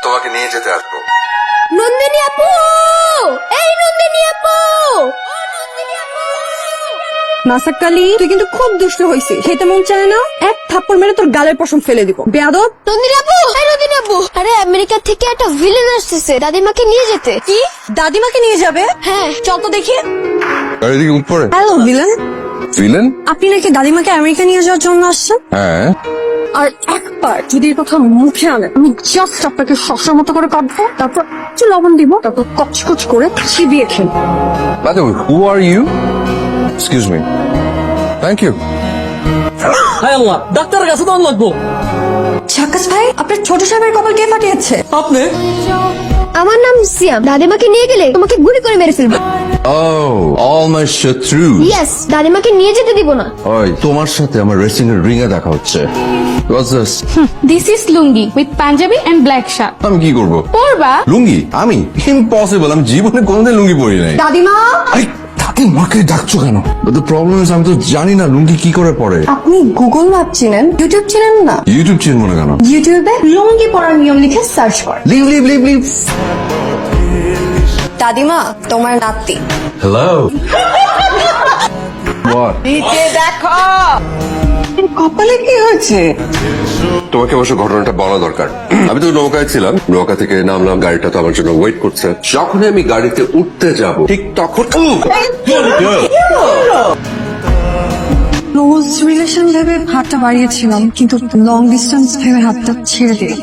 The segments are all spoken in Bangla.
তোমাকে নিয়ে যেতে আসবো। নন্দিনী আপু, এই নন্দিনী আপু, নাসাকালি, তুই কিন্তু খুব দুষ্ট হইছিস। খেতে মন চায় না, এক থাপ্পড় মেরে তোর গালের পশম ফেলে দিব। বেয়াদব। নন্দিনী আপু, এই নন্দিনী আপু, আরে আমেরিকা থেকে একটা ভিলেন আসতেছে দাদিমাকে নিয়ে যেতে। কি দাদিমাকে নিয়ে যাবে? হ্যাঁ, চল তো দেখি। গাড়ি থেকে উপরে হ্যালো ভিলেন, ভিলেন? আপনি নাকি দাদিমাকে আমেরিকা নিয়ে যাওয়ার জন্য আসছেন? হ্যাঁ। আর একবার যদি এই কথা মুখে আনেন, আমি জাস্ট আপনাকে শশার মতো করে কাটবো, তারপর একটু লবণ দিব, তারপর কচকচ করে চিবিয়ে খেলবো। By the way, who are you? Excuse me. Thank you. হায় আল্লাহ, ডাক্তারের কাছে তো লাগবো। সাক্কাস ভাই, আপনার ছোট সাহেবের কপাল কে ফাটিয়েছে? আপনি? আমার নাম সিয়াম। দাদিমাকে নিয়ে গেলে তোমাকে গুলি করে মেরে ফেলবো। Oh, all my shatrus. Yes, দাদিমাকে নিয়ে যেতে দিব না। ওই তোমার সাথে আমার রেসিং এর রিং এ দেখা হচ্ছে। What's this? This is lungi with Punjabi and black shirt. আমি কি করব? পরবা? লুঙ্গি? আমি? ইম্পসিবল, আমি জীবনে কোনোদিন লুঙ্গি পরি নাই। দাদিমা, আরে তাকে মাকে ডাকছো কেন? But the problem is আমি তো জানি না লুঙ্গি কি করে পরে। আপনি গুগল ম্যাপ চিনেন, ইউটিউব চিনেন না? ইউটিউব চিনব না কেন? ইউটিউবে লুঙ্গি পরার নিয়ম লিখে সার্চ কর। Live live live live. দাদিমা, তোমার নাতি। হ্যালো। What? কপালে কি হয়েছে? তোমাকে অবশ্য ঘটনাটা বলা দরকার। আমি তো নৌকায় ছিলাম, নৌকা থেকে নামলাম, গাড়িটা তো আমার জন্য ওয়েট করছে। যখনই আমি গাড়িতে উঠতে যাব ঠিক তখন ক্লোজ রিলেশন ভেবে হাতটা বাড়িয়েছিলাম, কিন্তু লং ডিস্টেন্স ভেবে হাতটা ছেড়ে দিই।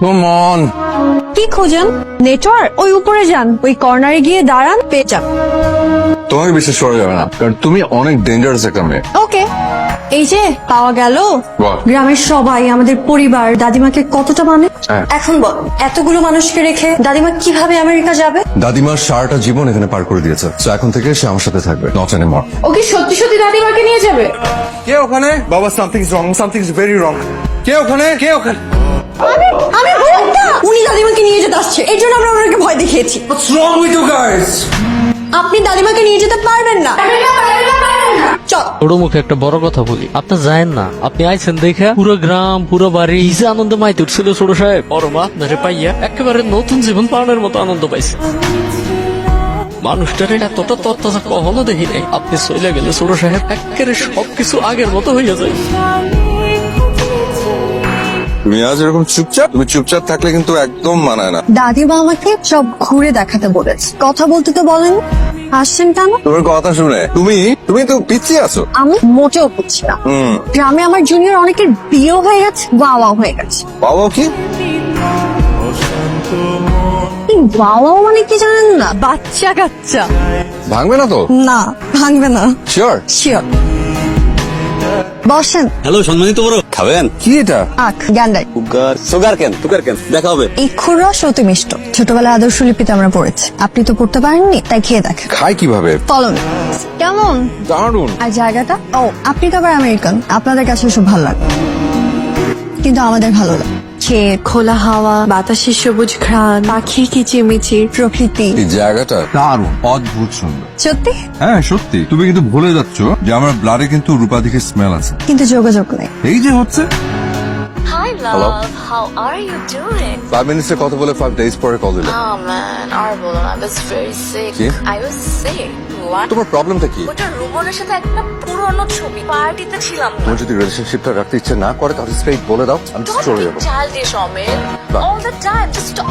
Come on. কি খোঁজেন? নেটওয়ার্ক? ওই উপরে যান, ওই কর্নারে গিয়ে দাঁড়ান, পেয়ে যান। তোমাকে বিশ্বাস করা যাবে না, কারণ তুমি অনেক ডেঞ্জারাস একটা মেয়ে। ওকে, এই যে পাওয়া গেল। বল। গ্রামের সবাই, আমাদের পরিবার দাদিমাকে কতটা মানে। হ্যাঁ। এখন বল, এতগুলো মানুষকে রেখে দাদিমা কিভাবে আমেরিকা যাবে? দাদিমার সারাটা জীবন এখানে পার করে দিয়েছে, তো এখন থেকে সে আমার সাথে থাকবে, নট এনিমোর। ও কি সত্যি সত্যি দাদিমাকে নিয়ে যাবে? কে ওখানে? বাবা, সামথিংস রং, সামথিংস ভেরি রং। কে ওখানে? কে ওখানে? আমি বলতা উনি দাদিমাকে নিয়ে যেতে আসছে, এই জন্য আমরা ওনাকে ভয় দেখিয়েছি। What's wrong with you guys? আপনি দাদিমাকে নিয়ে যেতে পারবেন না। চল। ছোট মুখে একটা বড় কথা বলি, আপনি যায়েন না। আপনি আইছেন দেখা পুরো গ্রাম, পুরো বাড়ি কি যে আনন্দ মাইতে উঠছিল ছোট সাহেব। বড় মা আপনারে পাইয়া একেবারে নতুন জীবন পাওয়ার মতো আনন্দ পাইছে। মানুষটার এতটা তত্ত্বাচা কখনো দেখি নাই। আপনি চলে গেলে ছোট সাহেব একেবারে সবকিছু আগের মতো হইয়া যায়। তুমি আজ এরকম চুপচাপ, তুমি চুপচাপ থাকলে কিন্তু একদম মানায় না। দাদিমা আমাকে সব ঘুরে দেখাতে বলেছে, কথা বলতে তো বলেন। আসছেন কেন? তোমার কথা শুনে তুমি তো পিছিয়ে আছো। আমি মোটেও বুঝছি না। গ্রামে আমার জুনিয়র অনেকের বিয়ে হয়ে গেছে, বাবা হয়ে গেছে। বাবা কি? বাবা মানে কি জানেন না? বাচ্চা কাচ্চা। ভাঙবে না তো? না, ভাঙবে না। শিওর? শিওর। বসেন। হ্যালো সম্মানিত বড়, খাবেন? কি এটা? আখ গ্যান্ডাই। সুগার কেন? দেখা হবে। ইক্ষুর রস অতি মিষ্ট। ছোটবেলায় আদর্শ লিপিতে আমরা পড়েছি, আপনি তো পড়তে পারেননি, তাই খেয়ে দেখেন। খাই কিভাবে? Follow me. কেমন? দারুন। আর জায়গাটা? ও, আপনি তো আবার আমেরিকান, আপনাদের কাছে সব ভালো লাগে, কিন্তু আমাদের ভালো লাগে। ক্ষেত, খোলা হাওয়া, বাতাসের সবুজ ঘ্রাণ, পাখির কিচিরমিচির, প্রকৃতি। এই জায়গাটা দারুন, অদ্ভুত সুন্দর। সত্যি? হ্যাঁ সত্যি। তুমি কিন্তু ভুলে যাচ্ছ যে আমার ব্লাডে কিন্তু রূপাধিকের স্মেল আছে। কিন্তু যোগাযোগ নেই। এই যে হচ্ছে। Hi, Hello. love. How are you doing? 5 মিনিটে কথা বলে 5 days পরে কল দিলে। Oh man, horrible. I was very sick. কি? I was sick. What? তোমার প্রবলেমটা কি? ওটা রুমনের সাথে একটা পুরনো ছবি। পার্টিতে ছিলাম না। তোমার যদি রিলেশনশিপটা রাখতে ইচ্ছে না করে তাহলে স্ট্রেট বলে দাও, আমি Don't চলে be যাবো। childish, Omid. Bye. All the time. Just stop.